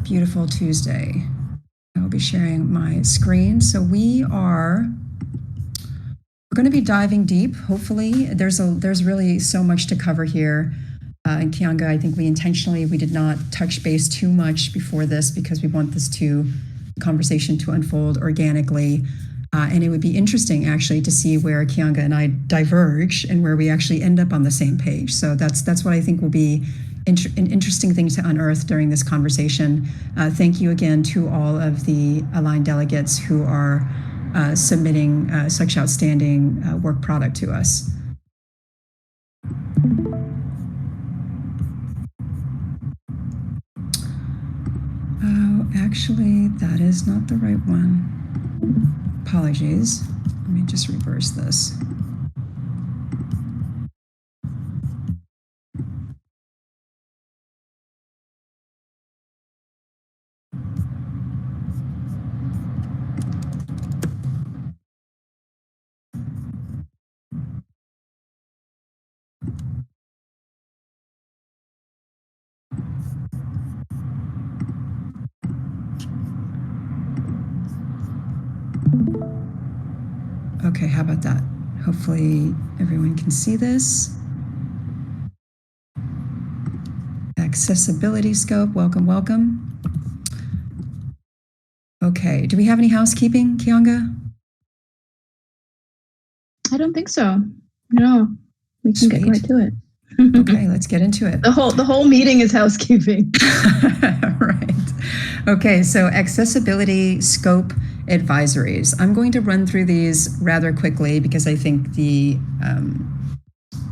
beautiful Tuesday. I'll be sharing my screen. So we're going to be diving deep. Hopefully, there's really so much to cover here. And Kianga, I think we did not touch base too much before this because we want this conversation to unfold organically. And it would be interesting actually to see where Kianga and I diverge and where we actually end up on the same page. So that's what I think will be an interesting thing to unearth during this conversation. Thank you again to all of the aligned delegates who are submitting such outstanding work product to us. Oh, actually, that is not the right one. Apologies. Let me just reverse this. Okay, how about that? Hopefully everyone can see this. Accessibility scope, welcome, welcome. Okay, do we have any housekeeping, Kianga? I don't think so. No, we can get right to it. Okay, let's get into it. The whole meeting is housekeeping. Right. Okay, so accessibility scope advisories. I'm going to run through these rather quickly because I think the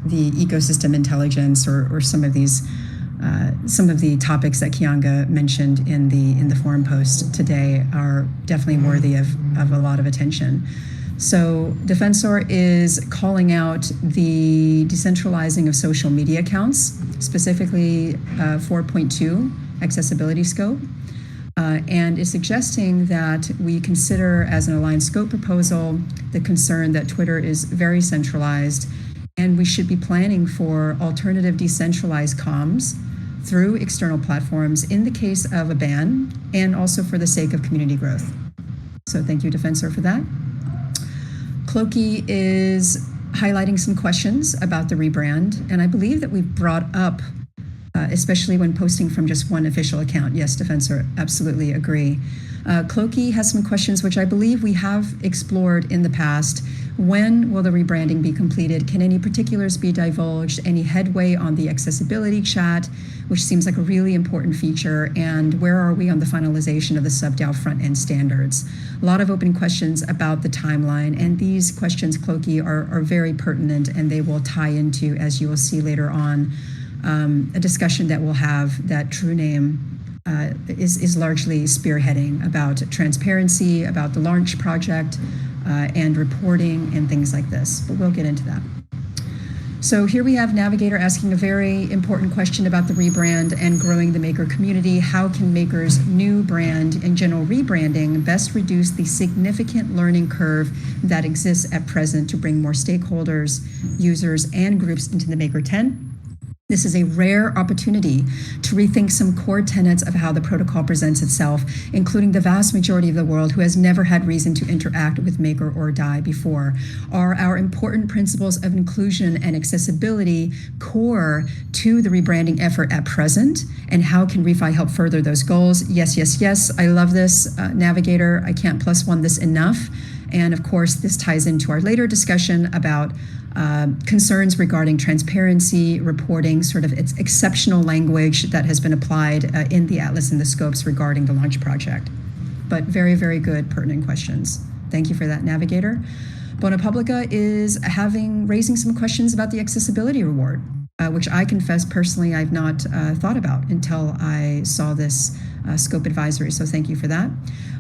ecosystem intelligence or some of these some of the topics that Kianga mentioned in the forum post today are definitely worthy of a lot of attention. So Defensor is calling out the decentralizing of social media accounts, specifically 4.2 accessibility scope, and is suggesting that we consider as an aligned scope proposal the concern that Twitter is very centralized and we should be planning for alternative decentralized comms through external platforms in the case of a ban and also for the sake of community growth. So thank you, Defensor, for that. Clokey is highlighting some questions about the rebrand, and I believe that we've brought up, especially when posting from just one official account. Yes, Defensor, absolutely agree. Clokey has some questions which I believe we have explored in the past. When will the rebranding be completed? Can any particulars be divulged? Any headway on the accessibility chat, which seems like a really important feature? And where are we on the finalization of the sub-DAO front-end standards? A lot of open questions about the timeline, and these questions, Clokey, are very pertinent, and they will tie into, as you will see later on, a discussion that we'll have that True Name is largely spearheading about transparency, about the launch project, and reporting and things like this, but we'll get into that. So here we have Navigator asking a very important question about the rebrand and growing the Maker community. How can Maker's new brand and general rebranding best reduce the significant learning curve that exists at present to bring more stakeholders, users, and groups into the Maker 10? This is a rare opportunity to rethink some core tenets of how the protocol presents itself, including the vast majority of the world who has never had reason to interact with Maker or DAI before. Are our important principles of inclusion and accessibility core to the rebranding effort at present? And how can ReFi help further those goals? Yes, yes, yes. I love this, Navigator. I can't plus one this enough. And of course, this ties into our later discussion about concerns regarding transparency, reporting, sort of its exceptional language that has been applied in the Atlas and the scopes regarding the launch project. But very, very good, pertinent questions. Thank you for that, Navigator. Bonapublica is raising some questions about the accessibility reward, which I confess personally I've not thought about until I saw this scope advisory, so thank you for that.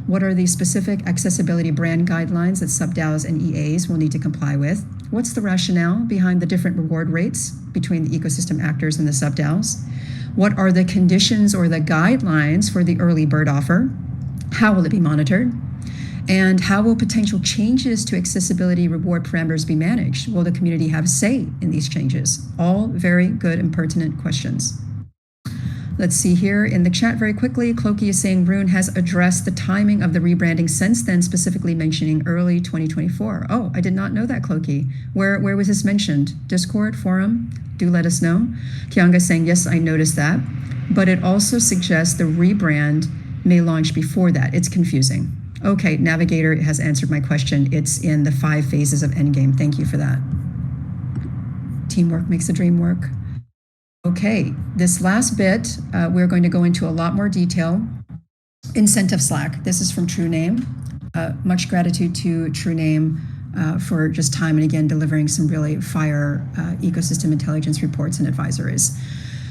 What are the specific accessibility brand guidelines that sub-DAOs and EAs will need to comply with? What's the rationale behind the different reward rates between the ecosystem actors and the sub-DAOs? What are the conditions or the guidelines for the early bird offer? How will it be monitored? And how will potential changes to accessibility reward parameters be managed? Will the community have say in these changes? All very good and pertinent questions. Let's see here in the chat very quickly. Cloaky is saying Rune has addressed the timing of the rebranding since then, specifically mentioning early 2024. Oh, I did not know that, Cloaky. Where was this mentioned? Discord, forum? Do let us know. Kianga is saying, yes, I noticed that. But it also suggests the rebrand may launch before that. It's confusing. Okay, Navigator has answered my question. It's in the 5 phases of Endgame. Thank you for that. Teamwork makes the dream work. Okay, this last bit, we're going to go into a lot more detail. Incentive Slack. This is from TrueName. Much gratitude to TrueName for just time and again delivering some really fire ecosystem intelligence reports and advisories.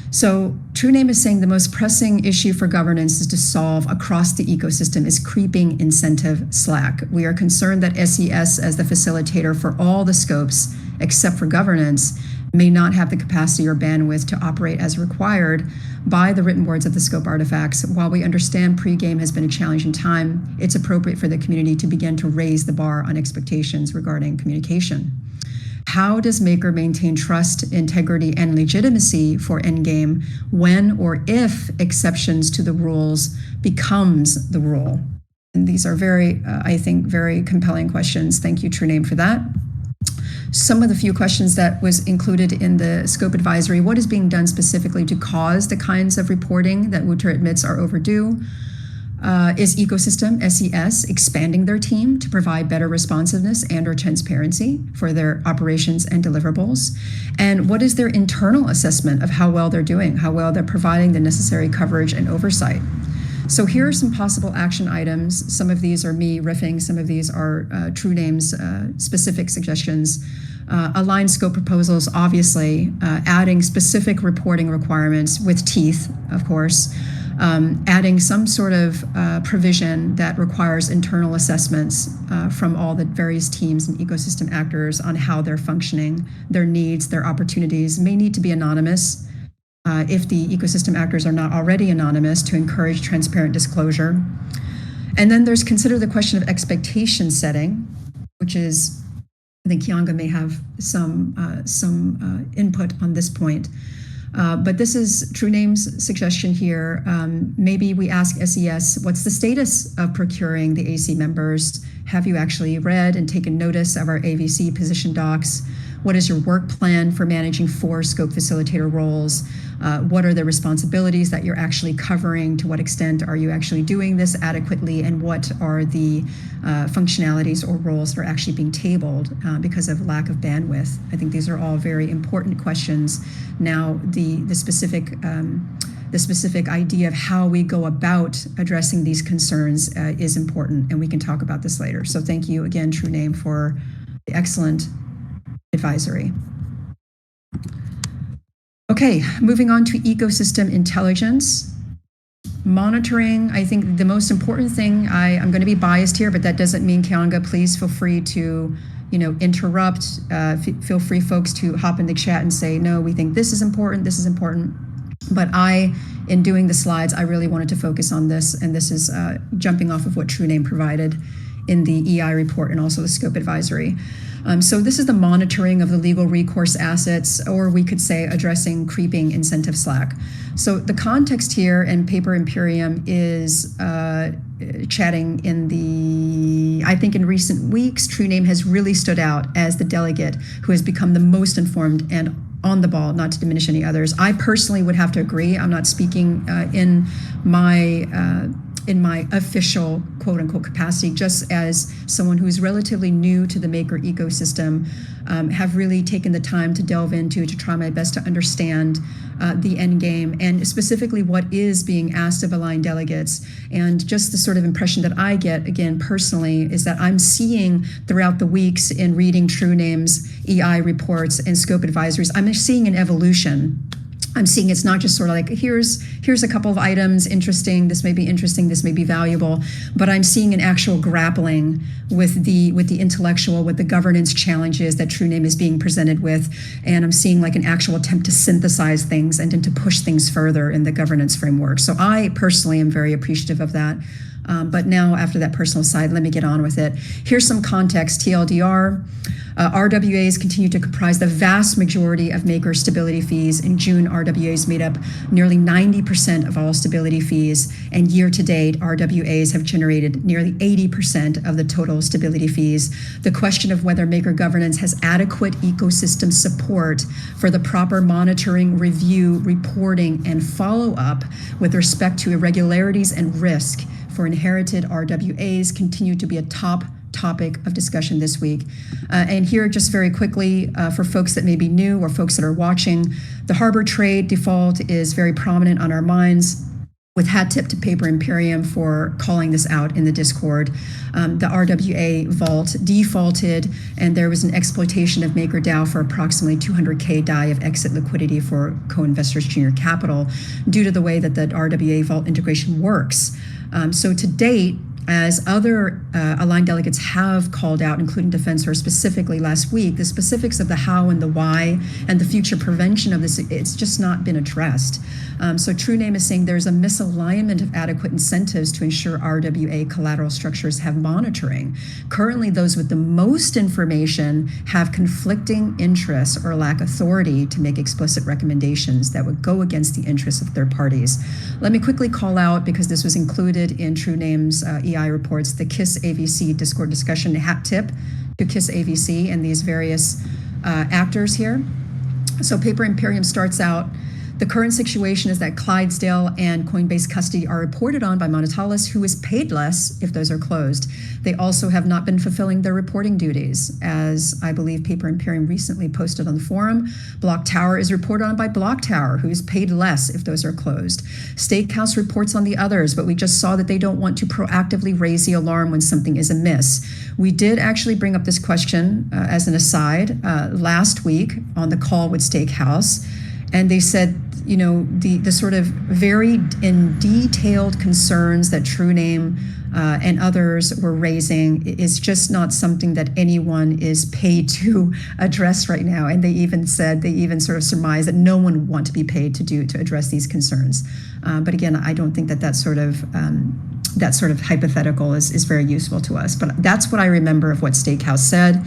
So TrueName is saying the most pressing issue for governance is to solve across the ecosystem is creeping incentive slack. We are concerned that SES, as the facilitator for all the scopes except for governance, may not have the capacity or bandwidth to operate as required by the written words of the scope artifacts. While we understand pre-game has been a challenging time, it's appropriate for the community to begin to raise the bar on expectations regarding communication. How does Maker maintain trust, integrity, and legitimacy for Endgame when or if exceptions to the rules becomes the rule? And these are very, I think, very compelling questions. Thank you, TrueName, for that. Some of the few questions that was included in the scope advisory: what is being done specifically to cause the kinds of reporting that Wouter admits are overdue? Is ecosystem, SES, expanding their team to provide better responsiveness and or transparency for their operations and deliverables? And what is their internal assessment of how well they're doing, how well they're providing the necessary coverage and oversight? So here are some possible action items. Some of these are me riffing, some of these are TrueName's specific suggestions. Align scope proposals, obviously, adding specific reporting requirements with teeth, of course. Adding some sort of provision that requires internal assessments from all the various teams and ecosystem actors on how they're functioning, their needs, their opportunities may need to be anonymous if the ecosystem actors are not already anonymous, to encourage transparent disclosure. And then there's consider the question of expectation setting, which is, I think Kianga may have some input on this point. But this is TrueName's suggestion here. Maybe we ask SES, what's the status of procuring the AC members? Have you actually read and taken notice of our AVC position docs? What is your work plan for managing 4 scope facilitator roles? What are the responsibilities that you're actually covering? To what extent are you actually doing this adequately? And what are the functionalities or roles that are actually being tabled because of lack of bandwidth? I think these are all very important questions. Now, the specific idea of how we go about addressing these concerns is important, and we can talk about this later. So thank you again, TrueName, for the excellent advisory. Okay, moving on to ecosystem intelligence. Monitoring, I think the most important thing, I'm going to be biased here, but that doesn't mean, Kianga, please feel free to interrupt. Feel free, folks, to hop in the chat and say, no, we think this is important, this is important. But in doing the slides, I really wanted to focus on this, and this is jumping off of what TrueName provided in the EI report and also the scope advisory. So this is the monitoring of the legal recourse assets, or we could say addressing creeping incentive slack. So the context here, and Paper Imperium is chatting I think in recent weeks, TrueName has really stood out as the delegate who has become the most informed and on the ball, not to diminish any others. I personally would have to agree. I'm not speaking in my official quote-unquote capacity, just as someone who's relatively new to the Maker ecosystem, have really taken the time to delve into, to try my best to understand the end game, and specifically what is being asked of aligned delegates. And just the sort of impression that I get, again, personally, is that I'm seeing throughout the weeks in reading TrueName's EI reports and scope advisories, I'm seeing an evolution. I'm seeing it's not just sort of like, here's a couple of items, interesting, this may be valuable, but I'm seeing an actual grappling with the intellectual, with the governance challenges that TrueName is being presented with, and I'm seeing like an actual attempt to synthesize things and to push things further in the governance framework. So I personally am very appreciative of that. But now, after that personal side, let me get on with it. Here's some context, TLDR. RWAs continue to comprise the vast majority of Maker stability fees. In June, RWAs made up nearly 90% of all stability fees, and year to date, RWAs have generated nearly 80% of the total stability fees. The question of whether Maker governance has adequate ecosystem support for the proper monitoring, review, reporting, and follow-up with respect to irregularities and risk for inherited RWAs continue to be a top topic of discussion this week. And here, just very quickly, for folks that may be new or folks that are watching, the harbor trade default is very prominent on our minds, with hat tip to Paper Imperium for calling this out in the Discord. The RWA vault defaulted, and there was an exploitation of MakerDAO for approximately 200K DAI of exit liquidity for co-investors junior capital due to the way that the RWA vault integration works. So to date, as other aligned delegates have called out, including Defensor specifically last week, the specifics of the how and the why and the future prevention of this, it's just not been addressed. So True Name is saying there's a misalignment of adequate incentives to ensure RWA collateral structures have monitoring. Currently, those with the most information have conflicting interests or lack authority to make explicit recommendations that would go against the interests of third parties. Let me quickly call out, because this was included in True Name's EI reports, the KISS AVC Discord discussion, hat tip to KISS AVC and these various actors here. So Paper Imperium starts out, the current situation is that Clydesdale and Coinbase custody are reported on by Monetalis, who is paid less if those are closed. They also have not been fulfilling their reporting duties. As I believe Paper Imperium recently posted on the forum, Block Tower is reported on by Block Tower, who is paid less if those are closed. Stakehouse reports on the others, but we just saw that they don't want to proactively raise the alarm when something is amiss. We did actually bring up this question as an aside last week on the call with Stakehouse, and they said, you know, the sort of very in detailed concerns that True Name and others were raising is just not something that anyone is paid to address right now. And they even sort of surmised that no one would want to be paid to address these concerns. But again, I don't think that sort of hypothetical is very useful to us. But that's what I remember of what Stakehouse said.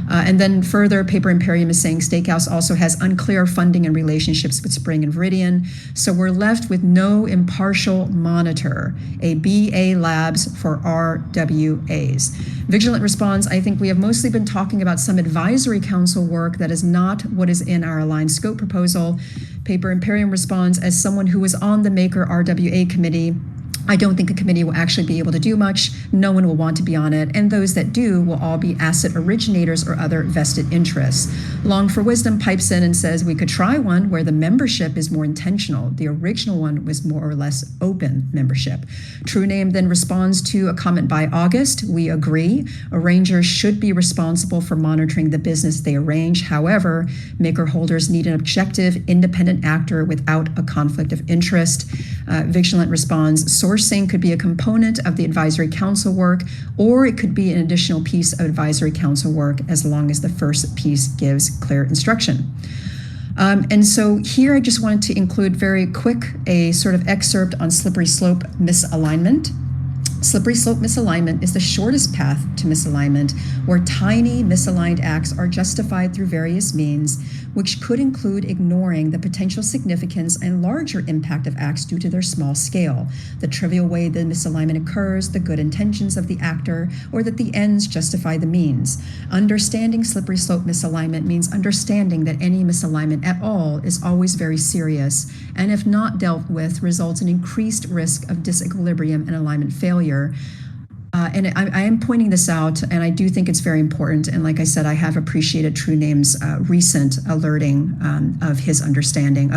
And then further, Paper Imperium is saying Stakehouse also has unclear funding and relationships with Spring and Viridian. So we're left with no impartial monitor, a BA Labs for RWAs. Vigilant responds, I think we have mostly been talking about some advisory council work that is not what is in our aligned scope proposal. Paper Imperium responds, as someone who was on the Maker RWA committee, I don't think a committee will actually be able to do much. No one will want to be on it. And those that do will all be asset originators or other vested interests. Long for Wisdom pipes in and says we could try one where the membership is more intentional. The original one was more or less open membership. True Name then responds to a comment by August. We agree. Arrangers should be responsible for monitoring the business they arrange. However, Maker holders need an objective, independent actor without a conflict of interest. Vigilant responds, sourcing could be a component of the advisory council work, or it could be an additional piece of advisory council work as long as the first piece gives clear instruction. And so here I just wanted to include very quick a sort of excerpt on slippery slope misalignment. Slippery slope misalignment is the shortest path to misalignment, where tiny misaligned acts are justified through various means, which could include ignoring the potential significance and larger impact of acts due to their small scale, the trivial way the misalignment occurs, the good intentions of the actor, or that the ends justify the means. Understanding slippery slope misalignment means understanding that any misalignment at all is always very serious, and if not dealt with, results in increased risk of disequilibrium and alignment failure. And I am pointing this out, and I do think it's very important. And like I said, I have appreciated True Name's recent alerting of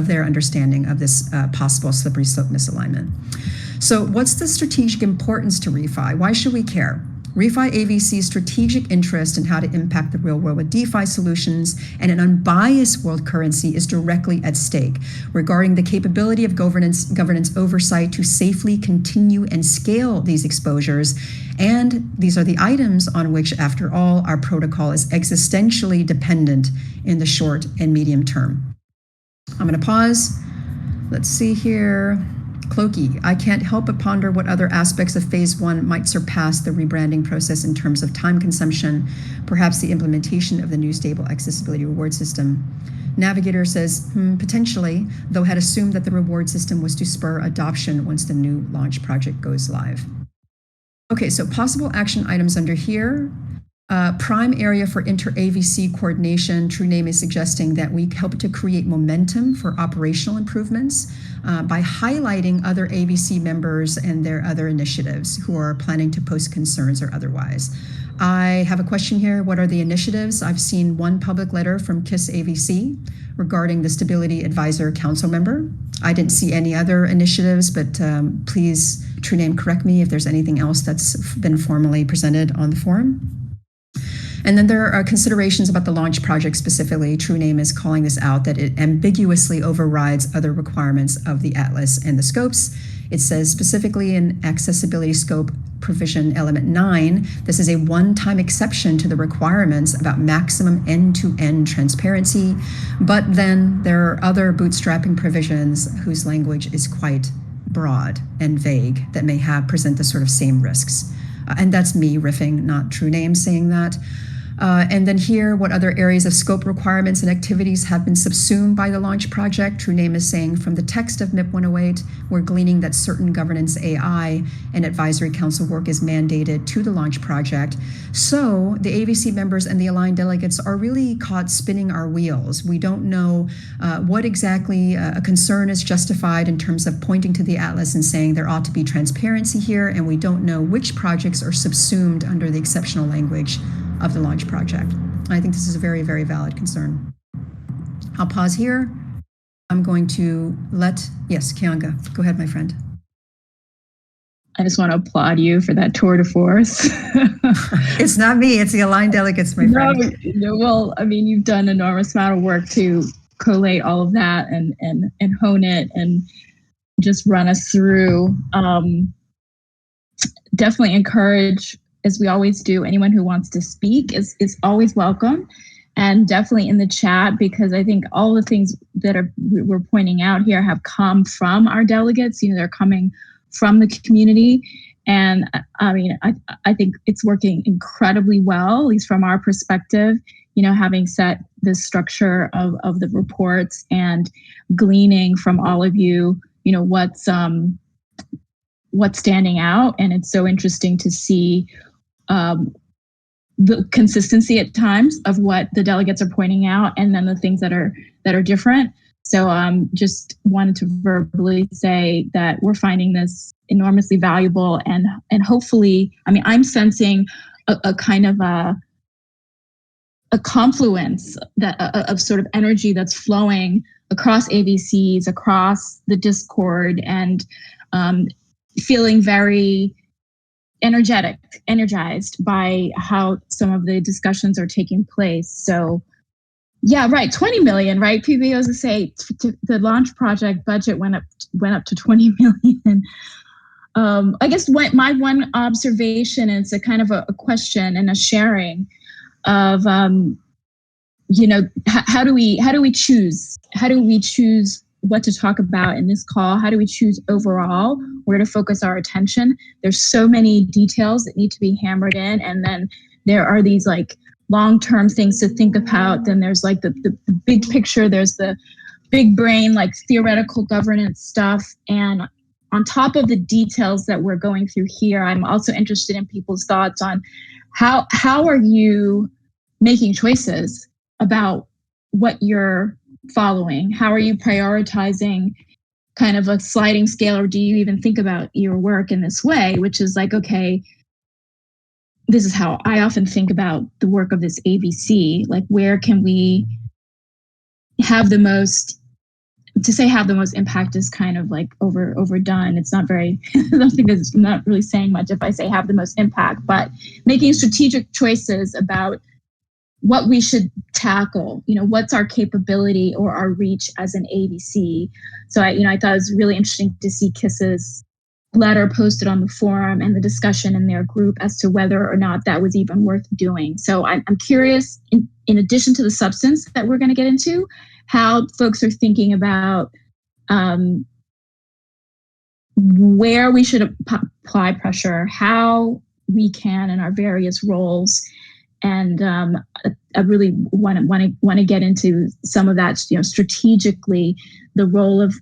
their understanding of this possible slippery slope misalignment. So what's the strategic importance to ReFi? Why should we care? ReFi AVC's strategic interest in how to impact the real world with DeFi solutions and an unbiased world currency is directly at stake regarding the capability of governance oversight to safely continue and scale these exposures. And these are the items on which, after all, our protocol is existentially dependent in the short and medium term. I'm going to pause. Let's see here. Clokey, I can't help but ponder what other aspects of phase one might surpass the rebranding process in terms of time consumption, perhaps the implementation of the new stable accessibility reward system. Navigator says, potentially, though had assumed that the reward system was to spur adoption once the new launch project goes live. Okay, so possible action items under here. Prime area for inter-AVC coordination. True Name is suggesting that we help to create momentum for operational improvements by highlighting other AVC members and their other initiatives who are planning to post concerns or otherwise. I have a question here. What are the initiatives? I've seen one public letter from KISS AVC regarding the Stability Advisor Council member. I didn't see any other initiatives, but please, True Name, correct me if there's anything else that's been formally presented on the forum. And then there are considerations about the launch project specifically. True Name is calling this out, that it ambiguously overrides other requirements of the Atlas and the scopes. It says specifically in accessibility scope provision element 9, this is a one-time exception to the requirements about maximum end-to-end transparency. But then there are other bootstrapping provisions whose language is quite broad and vague that may present the sort of same risks. And that's me riffing, not True Name saying that. And then here, what other areas of scope requirements and activities have been subsumed by the launch project? True Name is saying from the text of MIP 108, we're gleaning that certain governance AI and advisory council work is mandated to the launch project. So the AVC members and the aligned delegates are really caught spinning our wheels. We don't know what exactly a concern is justified in terms of pointing to the Atlas and saying there ought to be transparency here, and we don't know which projects are subsumed under the exceptional language of the launch project. I think this is a very, very valid concern. I'll pause here. I'm going to yes, Kianga, go ahead, my friend. I just want to applaud you for that tour de force. It's not me, it's the aligned delegates, my friend. No, well, I mean, you've done an enormous amount of work to collate all of that and hone it and just run us through. Definitely encourage, as we always do, anyone who wants to speak is always welcome, and definitely in the chat, because I think all the things that we're pointing out here have come from our delegates. They're coming from the community, and I mean, I think it's working incredibly well, at least from our perspective. Having set this structure of the reports and gleaning from all of you, what's standing out, and it's so interesting to see the consistency at times of what the delegates are pointing out, and then the things that are different. So just wanted to verbally say that we're finding this enormously valuable, and hopefully, I mean, I'm sensing a kind of a confluence of sort of energy that's flowing across AVCs, across the Discord, and feeling very energized by how some of the discussions are taking place. So yeah, right, 20 million, right? PBOs say the launch project budget went up to 20 million. I guess my one observation is a kind of a question and a sharing of how do we choose what to talk about in this call? How do we choose overall where to focus our attention? There's so many details that need to be hammered in, and then there are these like long-term things to think about. Then there's like the big picture, there's the big brain, like theoretical governance stuff. And on top of the details that we're going through here, I'm also interested in people's thoughts on how are you making choices about what you're following? How are you prioritizing kind of a sliding scale, or do you even think about your work in this way, which is like, okay, this is how I often think about the work of this AVC. Like, where can we have the most impact is kind of like overdone. It's not very, I don't think it's not really saying much if I say have the most impact, but making strategic choices about what we should tackle, what's our capability or our reach as an AVC. So I thought it was really interesting to see KISS's letter posted on the forum and the discussion in their group as to whether or not that was even worth doing. So I'm curious, in addition to the substance that we're going to get into, how folks are thinking about where we should apply pressure, how we can in our various roles. And I really want to get into some of that, strategically, the role of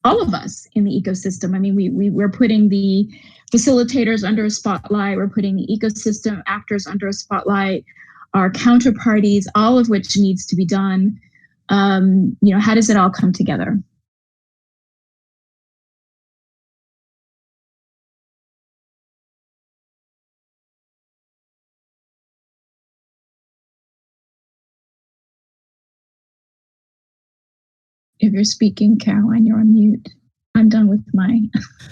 all of us in the ecosystem. I mean, we're putting the facilitators under a spotlight. We're putting the ecosystem actors under a spotlight, our counterparties, all of which needs to be done. How does it all come together? If you're speaking, Caroline, you're on mute. I'm done with my.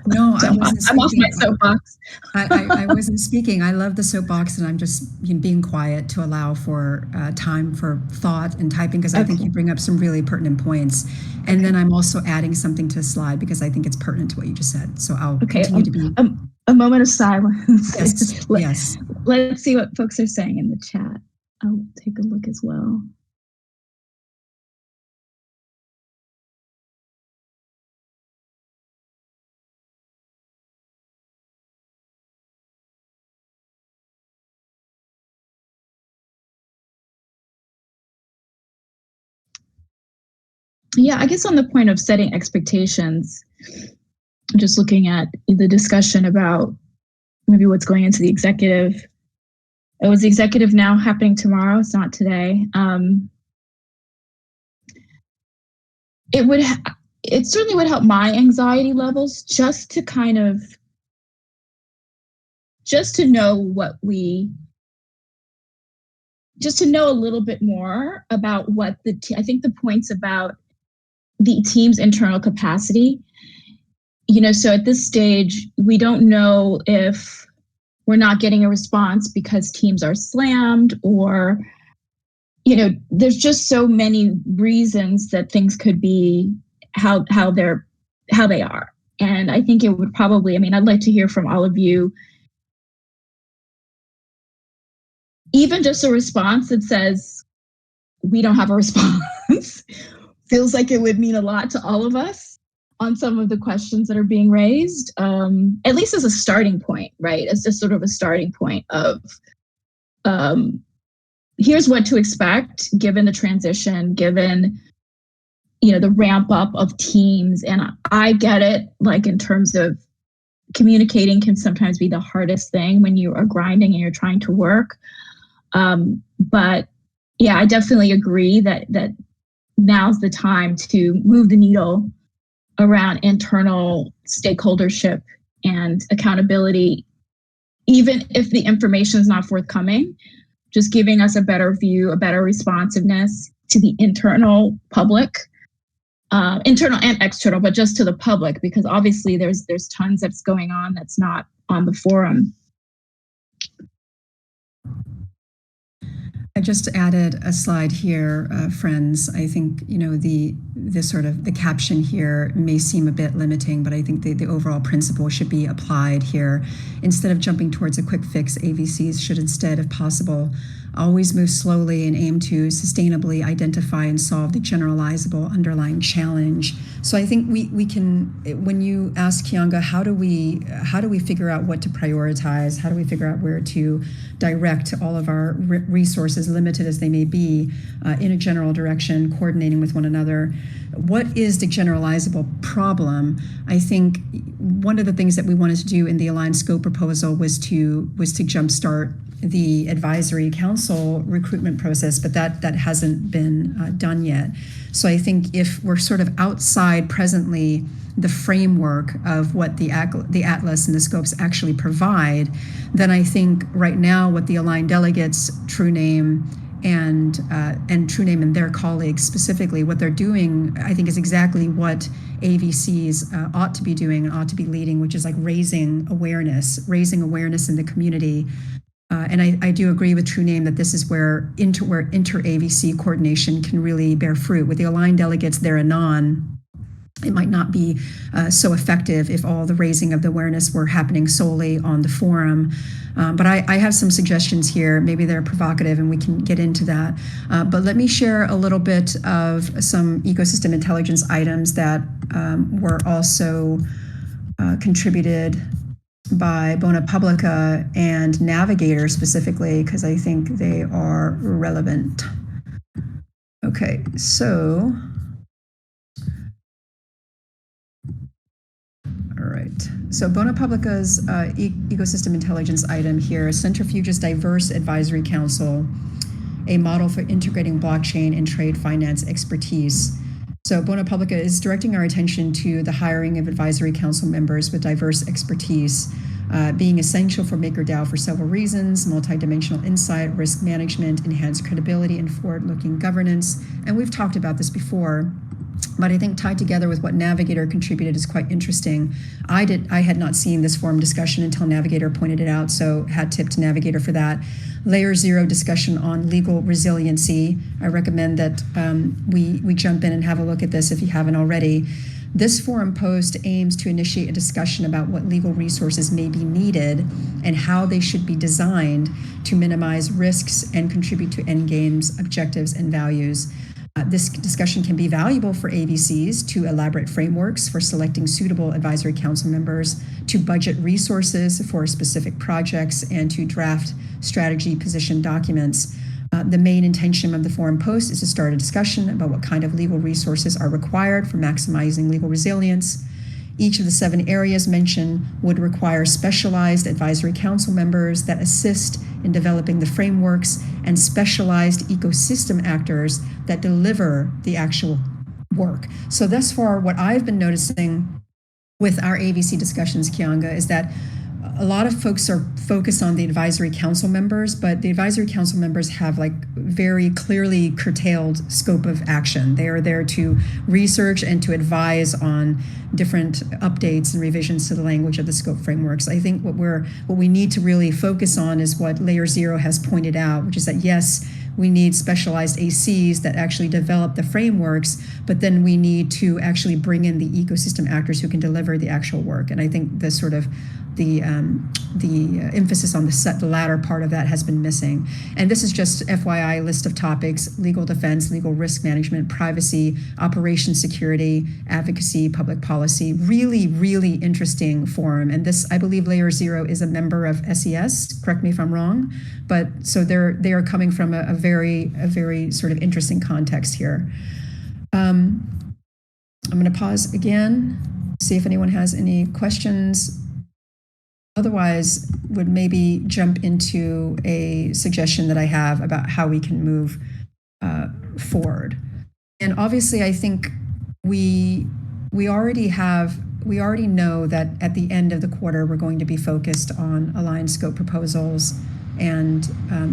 No, I wasn't speaking. I'm off my soapbox. I wasn't speaking. I love the soapbox, and I'm just being quiet to allow for time for thought and typing, because I think you bring up some really pertinent points. And then I'm also adding something to a slide because I think it's pertinent to what you just said. So I'll continue to be. A moment of silence. Yes. Let's see what folks are saying in the chat. I'll take a look as well. Yeah, I guess on the point of setting expectations, just looking at the discussion about maybe what's going into the executive. Oh, is the executive now happening tomorrow? It's not today. It certainly would help my anxiety levels just to know a little bit more about what I think the points about the team's internal capacity. So at this stage, we don't know if we're not getting a response because teams are slammed, or, there's just so many reasons that things could be how they are. And I think it would probably, I'd like to hear from all of you, even just a response that says, we don't have a response, feels like it would mean a lot to all of us on some of the questions that are being raised, at least as a starting point, right? As just sort of a starting point of, here's what to expect given the transition, given, the ramp up of teams. And I get it, like in terms of communicating can sometimes be the hardest thing when you are grinding and you're trying to work. But yeah, I definitely agree that now's the time to move the needle around internal stakeholdership and accountability, even if the information is not forthcoming, just giving us a better view, a better responsiveness to the internal public, internal and external, but just to the public, because obviously there's tons that's going on that's not on the forum. I just added a slide here, friends. I think, the sort of the caption here may seem a bit limiting, but I think the overall principle should be applied here. Instead of jumping towards a quick fix, AVCs should instead, if possible, always move slowly and aim to sustainably identify and solve the generalizable underlying challenge. So I think we can, when you ask Kianga, how do we figure out what to prioritize? How do we figure out where to direct all of our resources, limited as they may be, in a general direction, coordinating with one another? What is the generalizable problem? I think one of the things that we wanted to do in the aligned scope proposal was to jumpstart the advisory council recruitment process, but that hasn't been done yet. So I think if we're sort of outside presently the framework of what the Atlas and the scopes actually provide, then I think right now what the aligned delegates, True Name, and True Name and their colleagues specifically, what they're doing, I think is exactly what AVCs ought to be doing and ought to be leading, which is like raising awareness in the community. And I do agree with True Name that this is where inter-AVC coordination can really bear fruit. With the aligned delegates, they're anon. it might not be so effective if all the raising of the awareness were happening solely on the forum. But I have some suggestions here. Maybe they're provocative and we can get into that. But let me share a little bit of some ecosystem intelligence items that were also contributed by Bona Publica and Navigator specifically, because I think they are relevant. Okay, so... All right. So Bona Publica's ecosystem intelligence item here, Centrifuge's Diverse Advisory Council, a model for integrating blockchain and trade finance expertise. So Bona Publica is directing our attention to the hiring of advisory council members with diverse expertise, being essential for MakerDAO for several reasons: multidimensional insight, risk management, enhanced credibility, and forward-looking governance. And we've talked about this before, but I think tied together with what Navigator contributed is quite interesting. I had not seen this forum discussion until Navigator pointed it out, so hat tip to Navigator for that. Layer 0 discussion on legal resiliency. I recommend that we jump in and have a look at this if you haven't already. This forum post aims to initiate a discussion about what legal resources may be needed and how they should be designed to minimize risks and contribute to endgames, objectives, and values. This discussion can be valuable for AVCs to elaborate frameworks for selecting suitable advisory council members, to budget resources for specific projects, and to draft strategy position documents. The main intention of the forum post is to start a discussion about what kind of legal resources are required for maximizing legal resilience. Each of the 7 areas mentioned would require specialized advisory council members that assist in developing the frameworks and specialized ecosystem actors that deliver the actual work. So thus far, what I've been noticing with our AVC discussions, Kianga, is that a lot of folks are focused on the advisory council members, but the advisory council members have like very clearly curtailed scope of action. They are there to research and to advise on different updates and revisions to the language of the scope frameworks. I think what we need to really focus on is what Layer 0 has pointed out, which is that yes, we need specialized ACs that actually develop the frameworks, but then we need to actually bring in the ecosystem actors who can deliver the actual work. And I think the sort of the emphasis on the latter part of that has been missing. And this is just FYI list of topics: legal defense, legal risk management, privacy, operations security, advocacy, public policy. Really, really interesting forum. And this, I believe Layer 0 is a member of SES, correct me if I'm wrong, but so they are coming from a very sort of interesting context here. I'm going to pause again, see if anyone has any questions. Otherwise, would maybe jump into a suggestion that I have about how we can move forward. And obviously, I think we already know that at the end of the quarter, we're going to be focused on aligned scope proposals and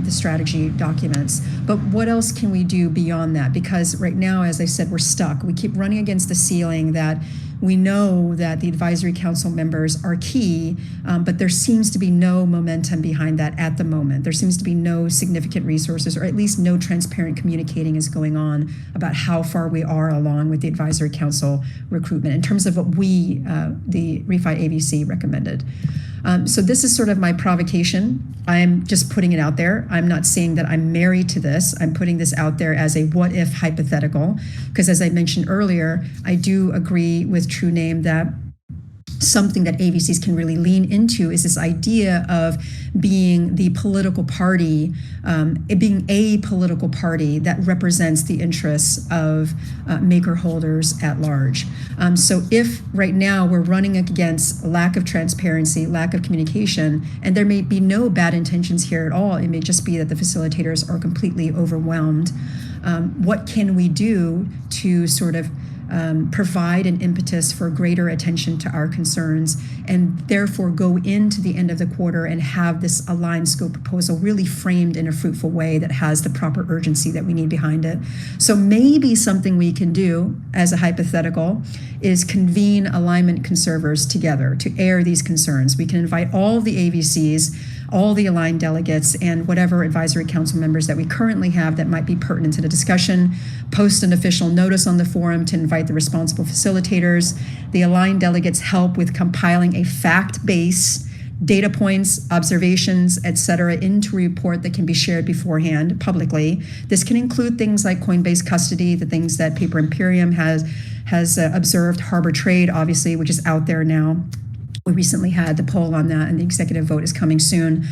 the strategy documents. But what else can we do beyond that? Because right now, as I said, we're stuck. We keep running against the ceiling that we know that the advisory council members are key, but there seems to be no momentum behind that at the moment. There seems to be no significant resources, or at least no transparent communicating is going on about how far we are along with the advisory council recruitment in terms of what we, the ratified AVC, recommended. So this is sort of my provocation. I'm just putting it out there. I'm not saying that I'm married to this. I'm putting this out there as a what-if hypothetical, because as I mentioned earlier, I do agree with True Name that something that AVCs can really lean into is this idea of being the political party, being a political party that represents the interests of maker holders at large. So if right now we're running against lack of transparency, lack of communication, and there may be no bad intentions here at all, it may just be that the facilitators are completely overwhelmed. What can we do to sort of provide an impetus for greater attention to our concerns, and therefore go into the end of the quarter and have this aligned scope proposal really framed in a fruitful way that has the proper urgency that we need behind it. So maybe something we can do as a hypothetical is convene alignment conservers together to air these concerns. We can invite all of the AVCs. all the aligned delegates and whatever advisory council members that we currently have that might be pertinent to the discussion, post an official notice on the forum to invite the responsible facilitators. The aligned delegates help with compiling a fact base, data points, observations, etc., into a report that can be shared beforehand publicly. This can include things like Coinbase custody, the things that Paper Imperium has observed, Harbor Trade, obviously, which is out there now. We recently had the poll on that, and the executive vote is coming soon.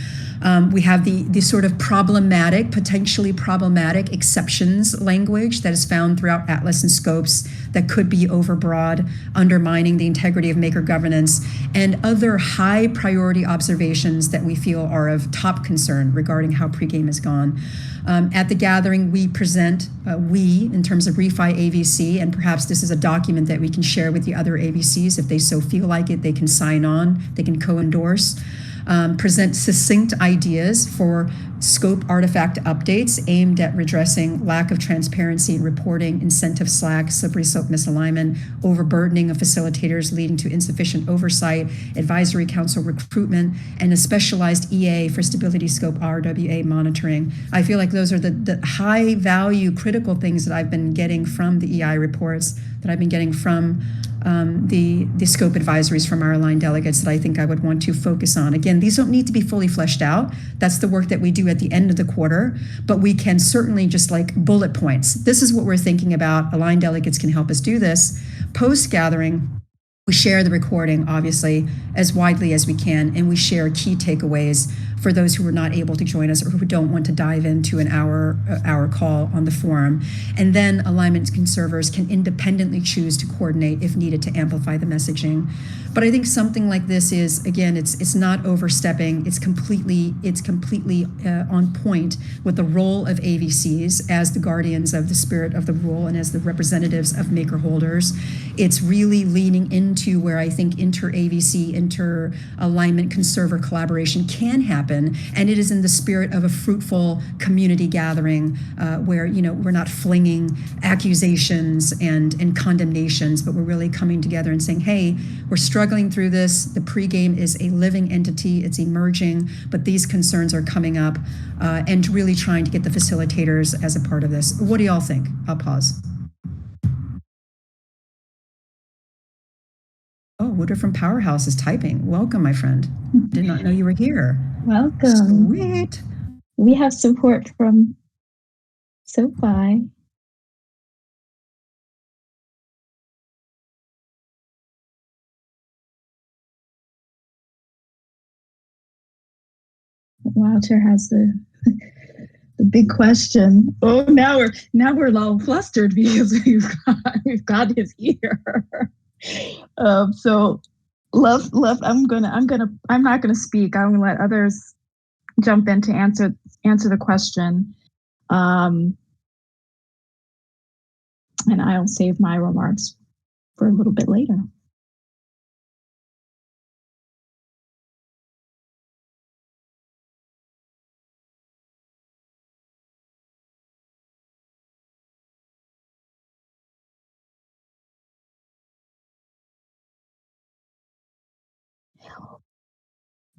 We have the sort of problematic, potentially problematic exceptions language that is found throughout Atlas and Scopes that could be overbroad, undermining the integrity of maker governance, and other high priority observations that we feel are of top concern regarding how pregame has gone. At the gathering, we present, in terms of Refi AVC, and perhaps this is a document that we can share with the other AVCs if they so feel like it, they can sign on, they can co-endorse. Present succinct ideas for scope artifact updates aimed at redressing lack of transparency in reporting, incentive slack, slippery slope misalignment, overburdening of facilitators leading to insufficient oversight, advisory council recruitment, and a specialized EA for stability scope RWA monitoring. I feel like those are the high value critical things that I've been getting from the EI reports, that I've been getting from the scope advisories from our aligned delegates that I think I would want to focus on. Again, these don't need to be fully fleshed out. That's the work that we do at the end of the quarter, but we can certainly just like bullet points. This is what we're thinking about. Aligned delegates can help us do this. Post-gathering, we share the recording, obviously, as widely as we can, and we share key takeaways for those who are not able to join us or who don't want to dive into an hour call on the forum. And then alignment conservers can independently choose to coordinate if needed to amplify the messaging. But I think something like this is, again, it's not overstepping. It's completely on point with the role of AVCs as the guardians of the spirit of the rule and as the representatives of maker holders. It's really leaning into where I think inter-AVC, inter-alignment conserver collaboration can happen, and it is in the spirit of a fruitful community gathering where we're not flinging accusations and condemnations, but we're really coming together and saying, hey, we're struggling through this. The pregame is a living entity. It's emerging, but these concerns are coming up, and really trying to get the facilitators as a part of this. What do y'all think? I'll pause. Oh, Woodard from Powerhouse is typing. Welcome, my friend. Did not know you were here. Welcome. Sweet. We have support from SoFi. Walter has the big question. Oh, now we're all flustered because we've got his ear. So love. I'm not gonna speak. I'm gonna let others jump in to answer the question, and I'll save my remarks for a little bit later.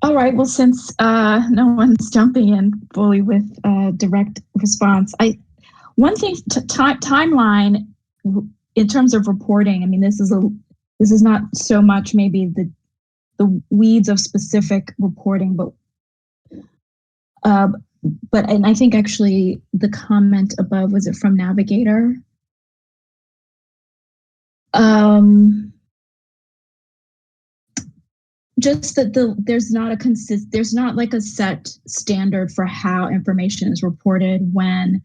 All right. Well, since no one's jumping in fully with direct response, one thing timeline in terms of reporting. I mean, this is not so much maybe the weeds of specific reporting, but and I think actually the comment above, was it from Navigator? Just that there's not like a set standard for how information is reported when.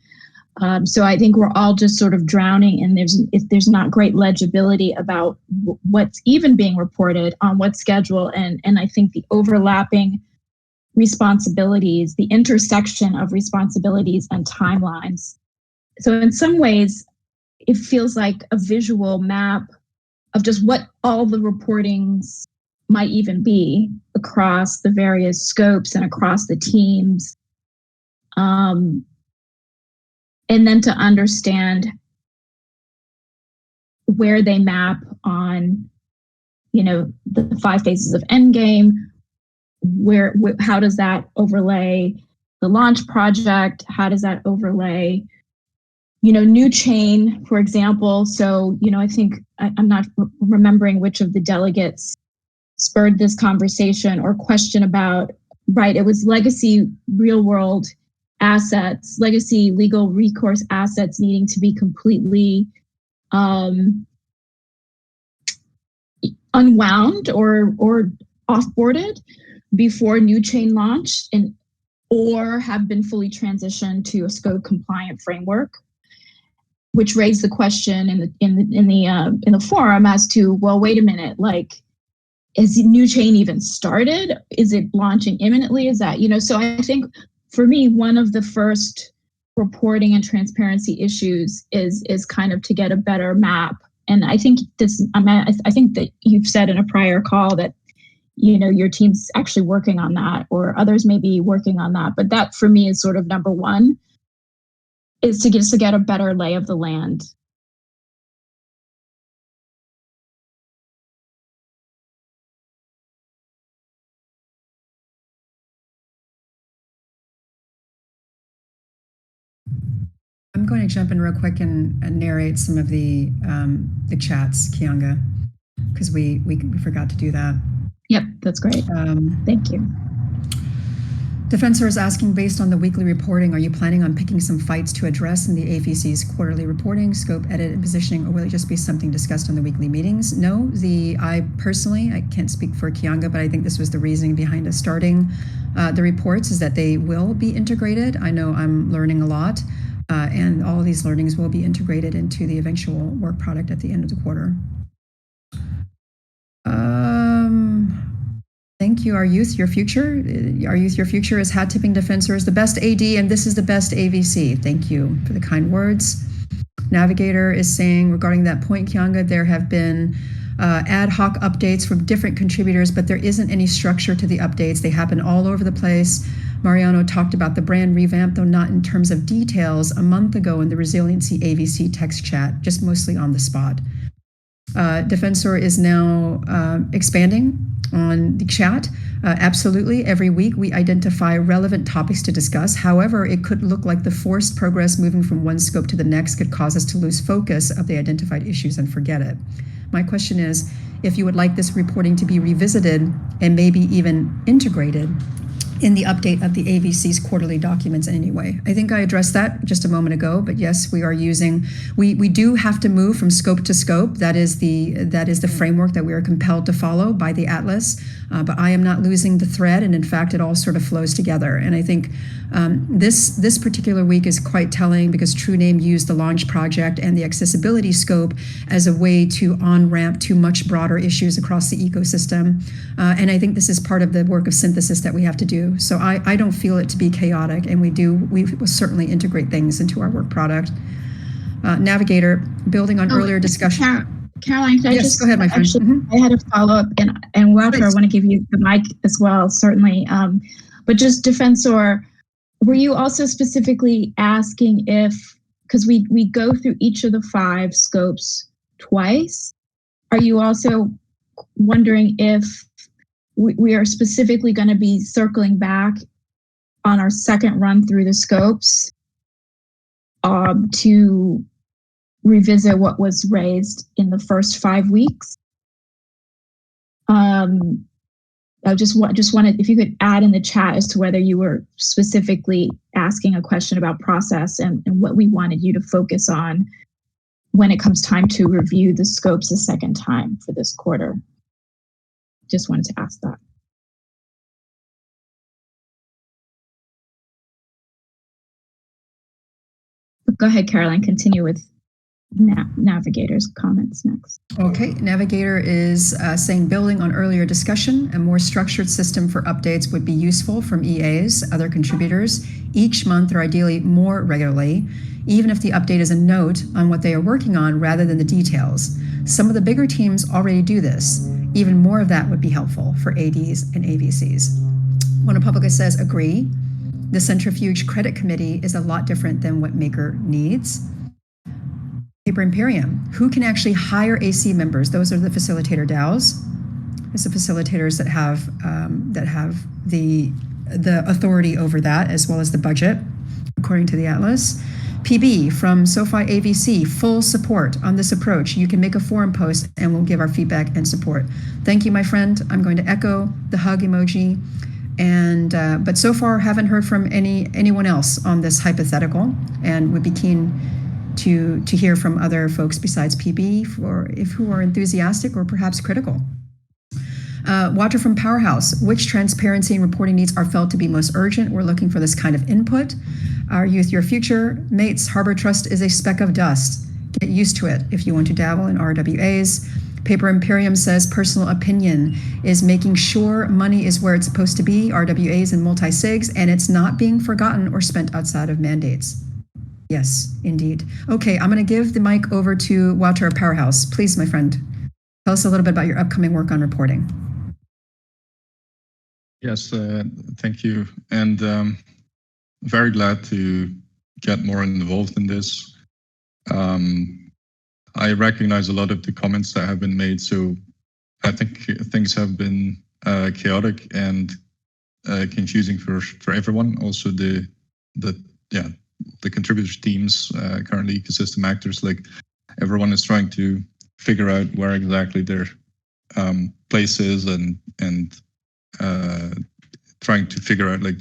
So I think we're all just sort of drowning, and there's not great legibility about what's even being reported on what schedule, and I think the overlapping responsibilities, the intersection of responsibilities and timelines. So in some ways, it feels like a visual map of just what all the reportings might even be across the various scopes and across the teams. And then to understand where they map on, the 5 phases of endgame, how does that overlay the launch project? How does that overlay, new chain, for example? So, I think I'm not remembering which of the delegates spurred this conversation or question about, right, it was legacy real world assets, legacy legal recourse assets needing to be completely unwound or offboarded before new chain launched, or have been fully transitioned to a scope compliant framework, which raised the question in the forum as to, well, wait a minute, like, is new chain even started? Is it launching imminently? Is that, so I think for me, one of the first reporting and transparency issues is kind of to get a better map. And I think I think that you've said in a prior call that, your team's actually working on that, or others may be working on that. But that for me is sort of number one, is to get a better lay of the land. I'm going to jump in real quick and narrate some of the chats, Kianga, because we forgot to do that. Yep, that's great. Thank you. Defensor is asking, based on the weekly reporting, are you planning on picking some fights to address in the AVC's quarterly reporting, scope, edit, and positioning, or will it just be something discussed on the weekly meetings? No, I personally, I can't speak for Kianga, but I think this was the reasoning behind us starting the reports, is that they will be integrated. I know I'm learning a lot, and all of these learnings will be integrated into the eventual work product at the end of the quarter. Thank you. Our youth, your future. Our youth, your future is hat tipping Defensor is the best AD, and this is the best AVC. Thank you for the kind words. Navigator is saying, regarding that point, Kianga, there have been ad hoc updates from different contributors, but there isn't any structure to the updates. They happen all over the place. Mariano talked about the brand revamp, though not in terms of details, a month ago in the Resiliency AVC text chat, just mostly on the spot. Defensor is now expanding on the chat. Absolutely, every week we identify relevant topics to discuss. However, it could look like the forced progress moving from one scope to the next could cause us to lose focus of the identified issues and forget it. My question is, if you would like this reporting to be revisited and maybe even integrated in the update of the AVC's quarterly documents in any way. I think I addressed that just a moment ago, but yes, we are using, we do have to move from scope to scope. That is the framework that we are compelled to follow by the Atlas, but I am not losing the thread, and in fact, it all sort of flows together. And I think this particular week is quite telling, because TrueName used the launch project and the accessibility scope as a way to on-ramp to much broader issues across the ecosystem. And I think this is part of the work of synthesis that we have to do. So I don't feel it to be chaotic, and we will certainly integrate things into our work product. Navigator, building on earlier discussion. Caroline, can I go ahead, my friend. Actually, I had a follow-up, and Walter, I want to give you the mic as well, certainly. But just Defensor, were you also specifically asking if, because we go through each of the 5 scopes twice, are you also wondering if we are specifically going to be circling back on our second run through the scopes to revisit what was raised in the first 5 weeks? I just wanted, if you could add in the chat as to whether you were specifically asking a question about process and what we wanted you to focus on when it comes time to review the scopes a second time for this quarter. Just wanted to ask that. But go ahead, Caroline, continue with Navigator's comments next. Okay, Navigator is saying, building on earlier discussion, a more structured system for updates would be useful from EAs, other contributors, each month or ideally more regularly, even if the update is a note on what they are working on rather than the details. Some of the bigger teams already do this. Even more of that would be helpful for ADs and AVCs. One Republica says, agree. The Centrifuge Credit Committee is a lot different than what Maker needs. Paper Imperium, who can actually hire AC members? Those are the facilitator DAOs. It's the facilitators that have the authority over that, as well as the budget, according to the Atlas. PB from SoFi AVC, full support on this approach. You can make a forum post and we'll give our feedback and support. Thank you, my friend. I'm going to echo the hug emoji. And but so far haven't heard from anyone else on this hypothetical, and would be keen to hear from other folks besides PB who are enthusiastic or perhaps critical. Walter from Powerhouse, which transparency and reporting needs are felt to be most urgent? We're looking for this kind of input. Our youth, your future. Mates, Harbor Trust is a speck of dust. Get used to it if you want to dabble in RWAs. Paper Imperium says personal opinion is making sure money is where it's supposed to be, RWAs and multi-sigs, and it's not being forgotten or spent outside of mandates. Yes, indeed. Okay, I'm going to give the mic over to Walter of Powerhouse. Please, my friend, tell us a little bit about your upcoming work on reporting. Yes, thank you. And very glad to get more involved in this. I recognize a lot of the comments that have been made, so I think things have been chaotic and confusing for everyone. Also the contributor teams, currently ecosystem actors, like everyone is trying to figure out where exactly their place is and trying to figure out like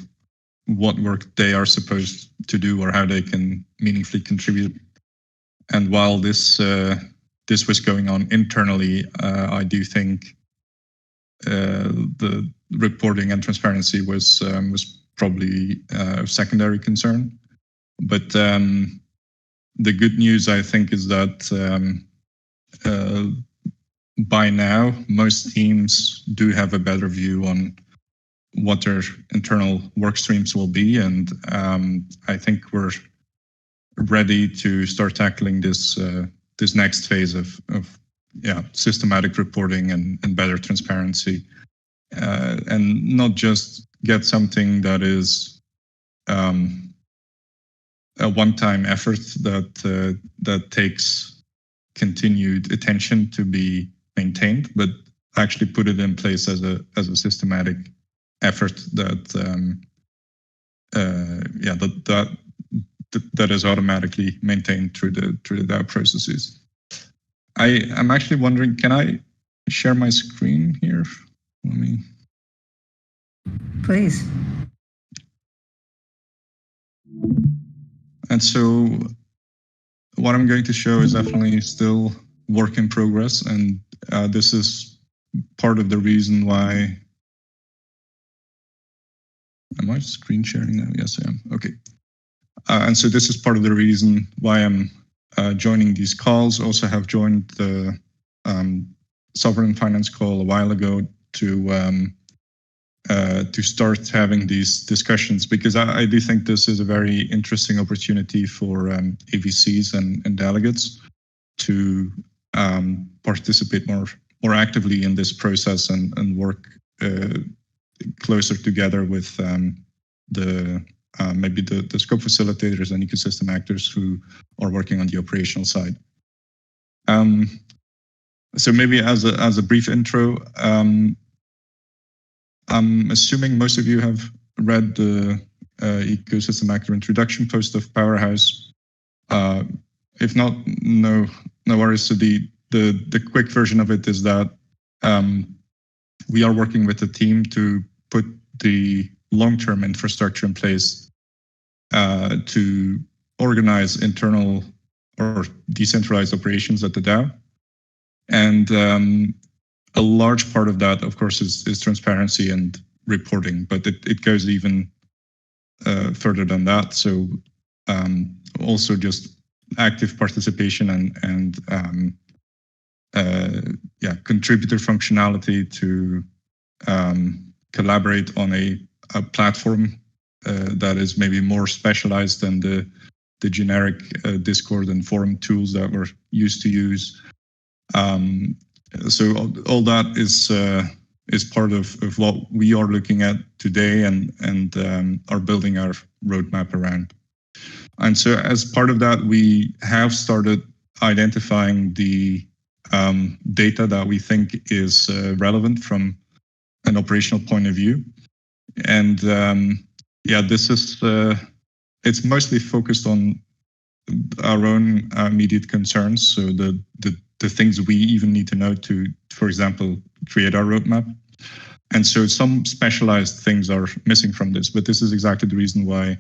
what work they are supposed to do or how they can meaningfully contribute. And while this was going on internally, I do think the reporting and transparency was probably a secondary concern. But the good news, I think, is that by now most teams do have a better view on what their internal work streams will be, and I think we're ready to start tackling this next phase of systematic reporting and better transparency, and not just get something that is a one-time effort that takes continued attention to be maintained, but actually put it in place as a systematic effort that is automatically maintained through the DAO processes. I'm actually wondering, can I share my screen here? Let me. Please. And so what I'm going to show is definitely still work in progress, and this is part of the reason why. Am I screen sharing now? Yes, I am. Okay. And so this is part of the reason why I'm joining these calls. Also have joined the Sovereign Finance call a while ago to start having these discussions, because I do think this is a very interesting opportunity for AVCs and delegates to participate more actively in this process and work closer together with maybe the scope facilitators and ecosystem actors who are working on the operational side. So maybe as a brief intro, I'm assuming most of you have read the ecosystem actor introduction post of Powerhouse. If not, no worries. So the quick version of it is that we are working with the team to put the long-term infrastructure in place to organize internal or decentralized operations at the DAO. And a large part of that, of course, is transparency and reporting, but it goes even further than that. So also just active participation and contributor functionality to collaborate on a platform that is maybe more specialized than the generic Discord and forum tools that we're used to use. So all that is part of what we are looking at today and are building our roadmap around. And so as part of that, we have started identifying the data that we think is relevant from an operational point of view. And this is, it's mostly focused on our own immediate concerns. So the things we even need to know to, for example, create our roadmap. And so some specialized things are missing from this, but this is exactly the reason why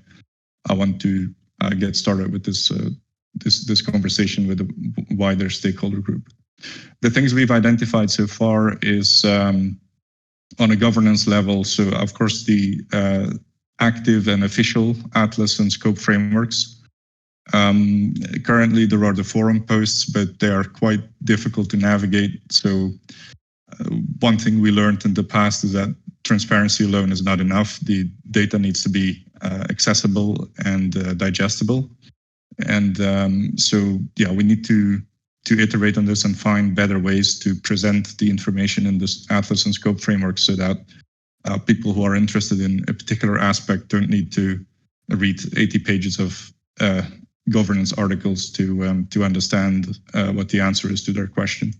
I want to get started with this conversation with a wider stakeholder group. The things we've identified so far is on a governance level. So of course the active and official atlas and scope frameworks. Currently there are the forum posts, but they are quite difficult to navigate. So one thing we learned in the past is that transparency alone is not enough. The data needs to be accessible and digestible. And we need to iterate on this and find better ways to present the information in this Atlas and Scope framework so that people who are interested in a particular aspect don't need to read 80 pages of governance articles to understand what the answer is to their question.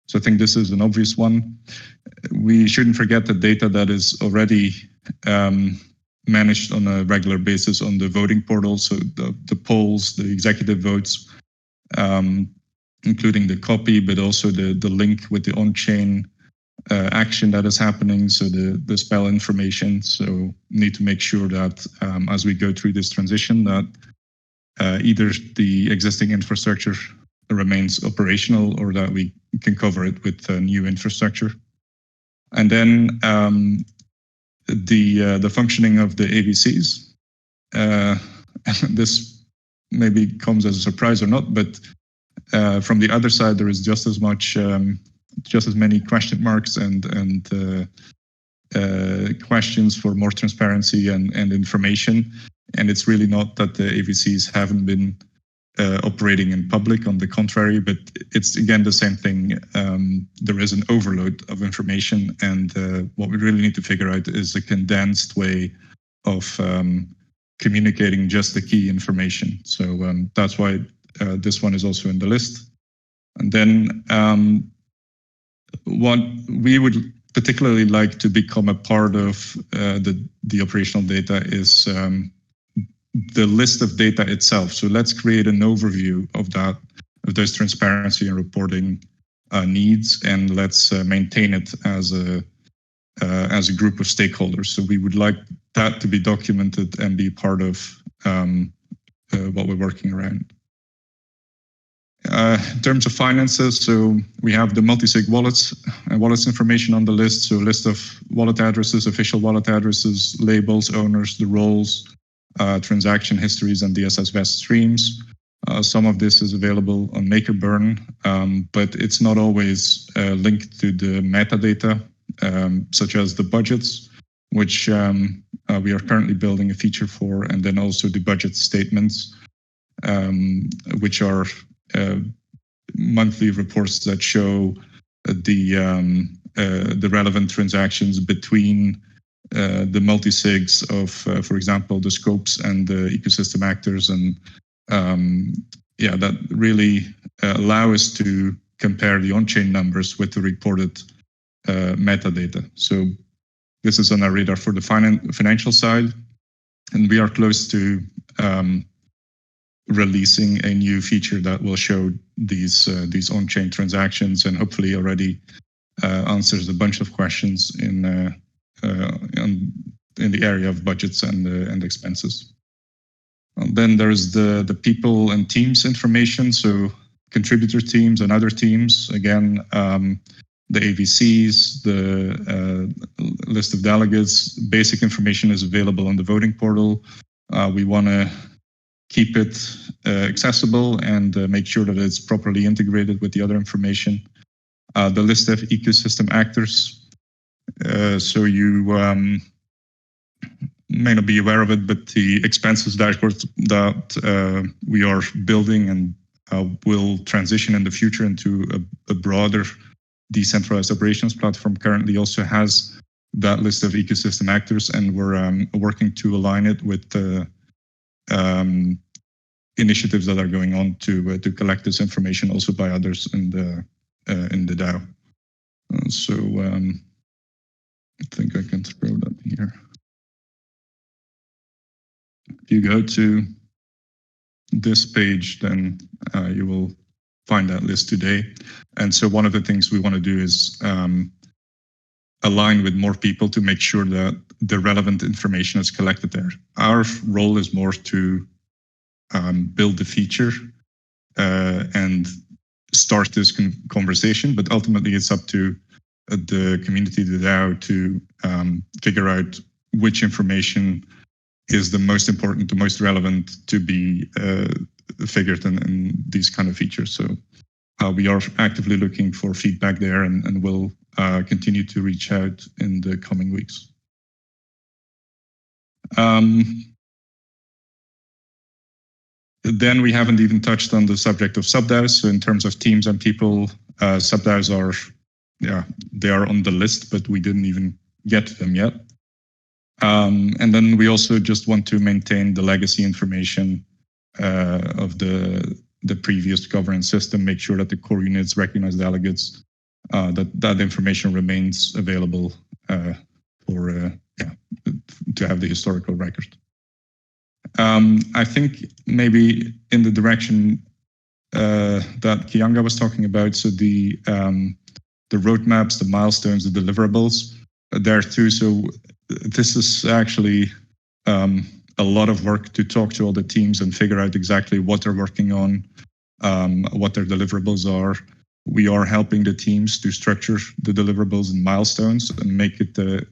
So I think this is an obvious one. We shouldn't forget the data that is already managed on a regular basis on the voting portal. So the polls, the executive votes, including the copy, but also the link with the on-chain action that is happening. So the spell information. So need to make sure that as we go through this transition that either the existing infrastructure remains operational or that we can cover it with new infrastructure. And then the functioning of the AVCs. This maybe comes as a surprise or not, but from the other side, there is just as many question marks and questions for more transparency and information. And it's really not that the AVCs haven't been operating in public, on the contrary, but it's again the same thing. There is an overload of information, and what we really need to figure out is a condensed way of communicating just the key information. So that's why this one is also in the list. And then what we would particularly like to become a part of the operational data is the list of data itself. So let's create an overview of that, of those transparency and reporting needs, and let's maintain it as a group of stakeholders. So we would like that to be documented and be part of what we're working around. In terms of finances, so we have the multi-sig wallets and wallets information on the list. So a list of wallet addresses, official wallet addresses, labels, owners, the roles, transaction histories, and the SSVest streams. Some of this is available on MakerBurn, but it's not always linked to the metadata, such as the budgets, which we are currently building a feature for, and then also the budget statements, which are monthly reports that show the relevant transactions between the multi-sigs of, for example, the scopes and the ecosystem actors, and that really allow us to compare the on-chain numbers with the reported metadata. So this is on our radar for the financial side, and we are close to releasing a new feature that will show these on-chain transactions, and hopefully already answers a bunch of questions in the area of budgets and expenses. And then there's the people and teams information, so contributor teams and other teams. Again, the AVCs, the list of delegates, basic information is available on the voting portal. We want to keep it accessible and make sure that it's properly integrated with the other information. The list of ecosystem actors. So you may not be aware of it, but the expenses dashboard that we are building and will transition in the future into a broader decentralized operations platform currently also has that list of ecosystem actors, and we're working to align it with the initiatives that are going on to collect this information also by others in in the DAO. So I think I can throw that here. If you go to this page, then you will find that list today. And so one of the things we want to do is align with more people to make sure that the relevant information is collected there. Our role is more to build the feature and start this conversation, but ultimately it's up to the community, the DAO, to figure out which information is the most important, the most relevant to be figured in these kind of features. So we are actively looking for feedback there, and we'll continue to reach out in the coming weeks. Then we haven't even touched on the subject of sub-DAOs. So in terms of teams and people, sub-DAOs are, they are on the list, but we didn't even get to them yet. And then we also just want to maintain the legacy information of the previous governance system, make sure that the core units recognize delegates, that information remains available to have the historical record. I think maybe in the direction that Kianga was talking about, so the roadmaps, the milestones, the deliverables, there too. So this is actually a lot of work to talk to all the teams and figure out exactly what they're working on, what their deliverables are. We are helping the teams to structure the deliverables and milestones and make it a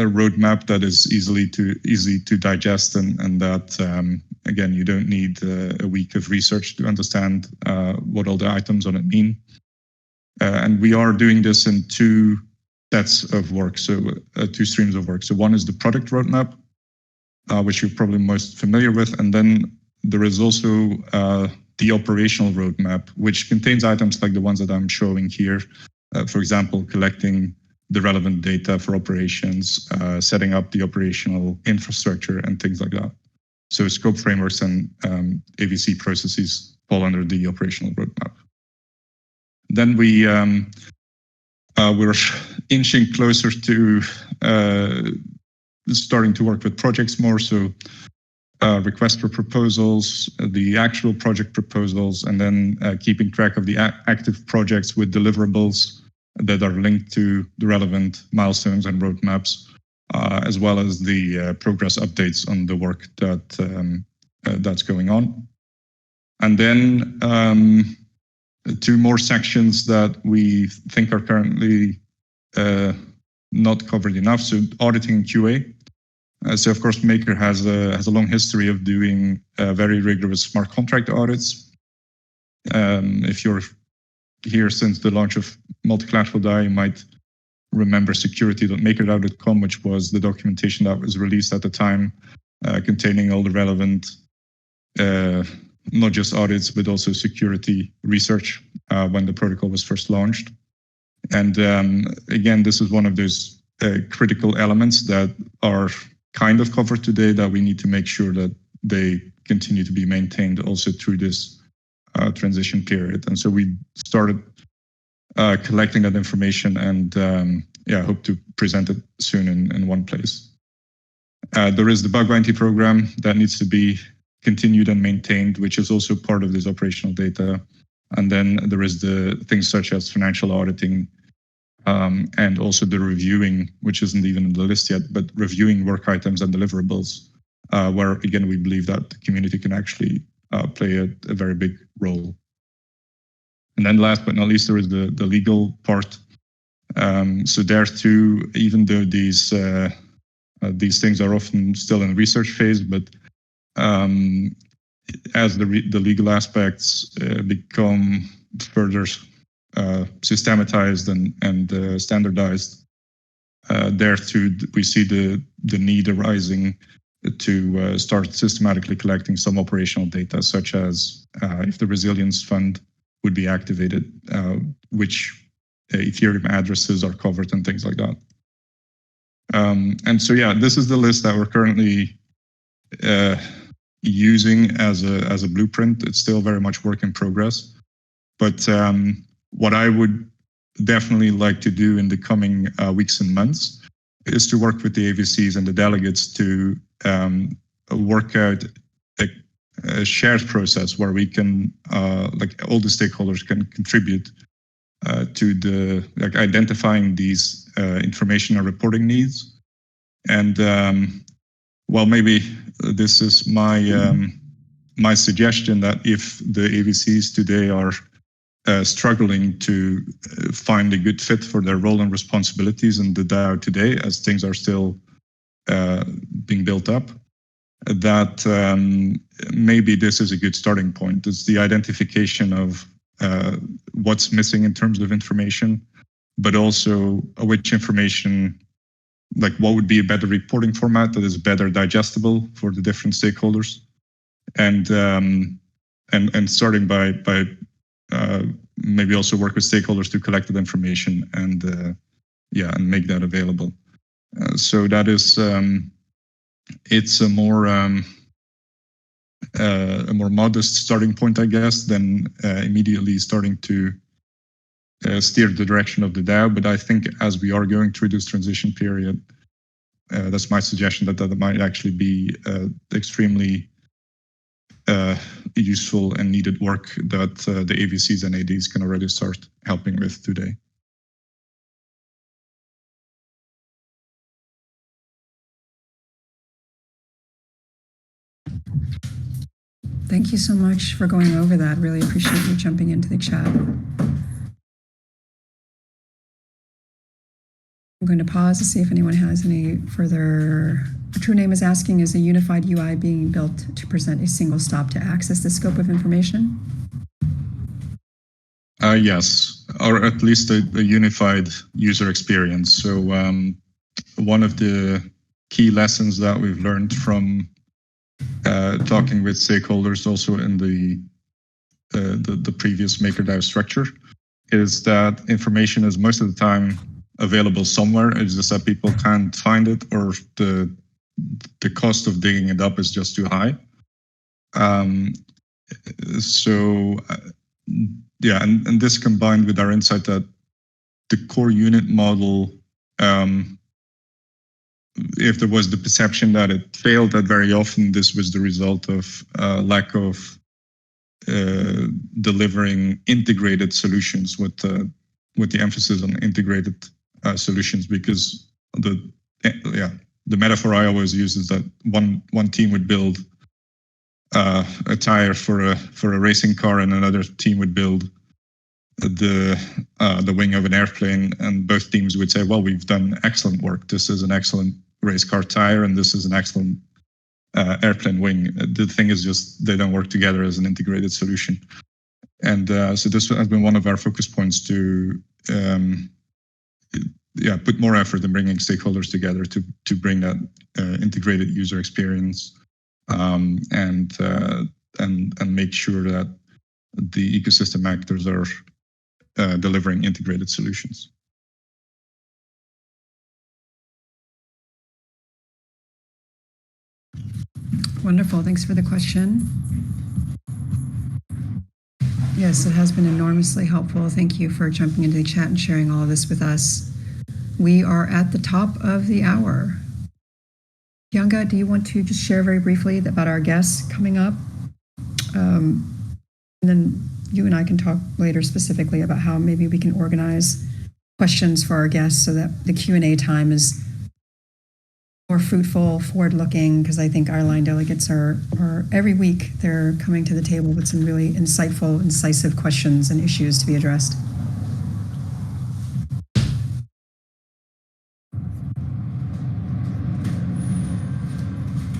roadmap that is easy to digest, and that again, you don't need a week of research to understand what all the items on it mean. And we are doing this in two sets of work, so two streams of work. So one is the product roadmap, which you're probably most familiar with, and then there is also the operational roadmap, which contains items like the ones that I'm showing here. For example, collecting the relevant data for operations, setting up the operational infrastructure, and things like that. So scope frameworks and AVC processes fall under the operational roadmap. Then we're inching closer to starting to work with projects more. So request for proposals, the actual project proposals, and then keeping track of the active projects with deliverables that are linked to the relevant milestones and roadmaps, as well as the progress updates on the work that's going on. And then two more sections that we think are currently not covered enough. So auditing and QA. So of course, Maker has a long history of doing very rigorous smart contract audits. If you're here since the launch of multi-collateral DAO, you might remember security.makerdao.com, which was the documentation that was released at the time, containing all the relevant, not just audits, but also security research when the protocol was first launched. And again, this is one of those critical elements that are kind of covered today that we need to make sure that they continue to be maintained also through this transition period. And so we started collecting that information and hope to present it soon in one place. There is the bug bounty program that needs to be continued and maintained, which is also part of this operational data. And then there is the things such as financial auditing, and also the reviewing, which isn't even on the list yet, but reviewing work items and deliverables, where again, we believe that the community can actually play a very big role. And then last but not least, there is the legal part. So there too, even though these things are often still in research phase, but as the legal aspects become further systematized and standardized, there too we see the need arising to start systematically collecting some operational data, such as if the resilience fund would be activated, which Ethereum addresses are covered and things like that. And so, yeah, this is the list that we're currently using as a blueprint. It's still very much work in progress. But what I would definitely like to do in the coming weeks and months is to work with the AVCs and the delegates to work out a shared process where we can, like all the stakeholders can contribute to the identifying these information and reporting needs. And well, maybe this is my suggestion that if the AVCs today are struggling to find a good fit for their role and responsibilities in the DAO today, as things are still being built up, that maybe this is a good starting point. It's the identification of what's missing in terms of information, but also which information, like what would be a better reporting format that is better digestible for the different stakeholders, and starting by maybe also work with stakeholders to collect that information and and make that available. So that is it's a more modest starting point, I guess, than immediately starting to steer the direction of the DAO. But I think as we are going through this transition period, that's my suggestion, that might actually be extremely useful and needed work that the AVCs and ADs can already start helping with today. Thank you so much for going over that. Really appreciate you jumping into the chat. I'm going to pause to see if anyone has any further. True Name is asking, is a unified UI being built to present a single stop to access the scope of information? Yes, or at least a unified user experience. So one of the key lessons that we've learned from talking with stakeholders also in the previous MakerDAO structure is that information is most of the time available somewhere. It's just that people can't find it, or the cost of digging it up is just too high. And this combined with our insight that the core unit model, if there was the perception that it failed, that very often this was the result of lack of delivering integrated solutions with the emphasis on integrated solutions, because the metaphor I always use is that one team would build a tire for a racing car, and another team would build the wing of an airplane, and both teams would say, well, we've done excellent work. This is an excellent race car tire, and this is an excellent airplane wing. The thing is just they don't work together as an integrated solution. And so this has been one of our focus points to put more effort in bringing stakeholders together to bring that integrated user experience, and make sure that the ecosystem actors are delivering integrated solutions. Wonderful. Thanks for the question. Yes, it has been enormously helpful. Thank you for jumping into the chat and sharing all of this with us. We are at the top of the hour. Kianga, do you want to just share very briefly about our guests coming up? And then you and I can talk later specifically about how maybe we can organize questions for our guests so that the Q&A time is more fruitful, forward-looking, because I think our line delegates are every week they're coming to the table with some really insightful, incisive questions and issues to be addressed.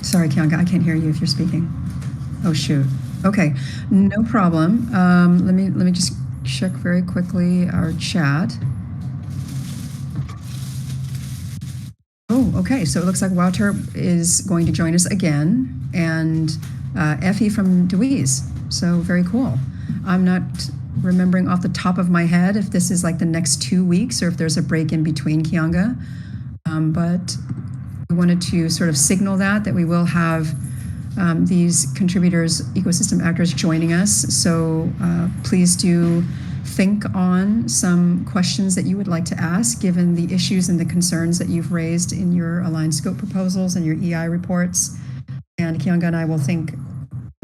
Sorry, Kianga, I can't hear you if you're speaking. Oh, shoot. Okay, no problem. Let me just check very quickly our chat. Oh, okay. So it looks like Wouter is going to join us again, and Effie from Deweese. So very cool. I'm not remembering off the top of my head if this is like the next 2 weeks or if there's a break in between, Kianga. But we wanted to sort of signal that we will have these contributors, ecosystem actors joining us. So please do think on some questions that you would like to ask, given the issues and the concerns that you've raised in your aligned scope proposals and your EI reports. And Kianga and I will think a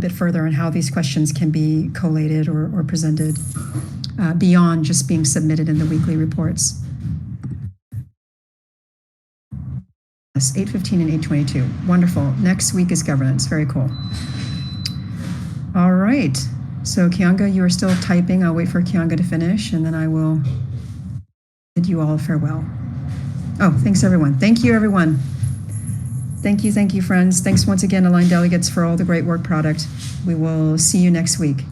bit further on how these questions can be collated or presented beyond just being submitted in the weekly reports. Yes, 8:15 and 8:22. Wonderful. Next week is governance. Very cool. All right. So Kianga, you are still typing. I'll wait for Kianga to finish, and then I will bid you all farewell. Oh, thanks everyone. Thank you, everyone. Thank you, friends. Thanks once again, Aligned Delegates, for all the great work product. We will see you next week.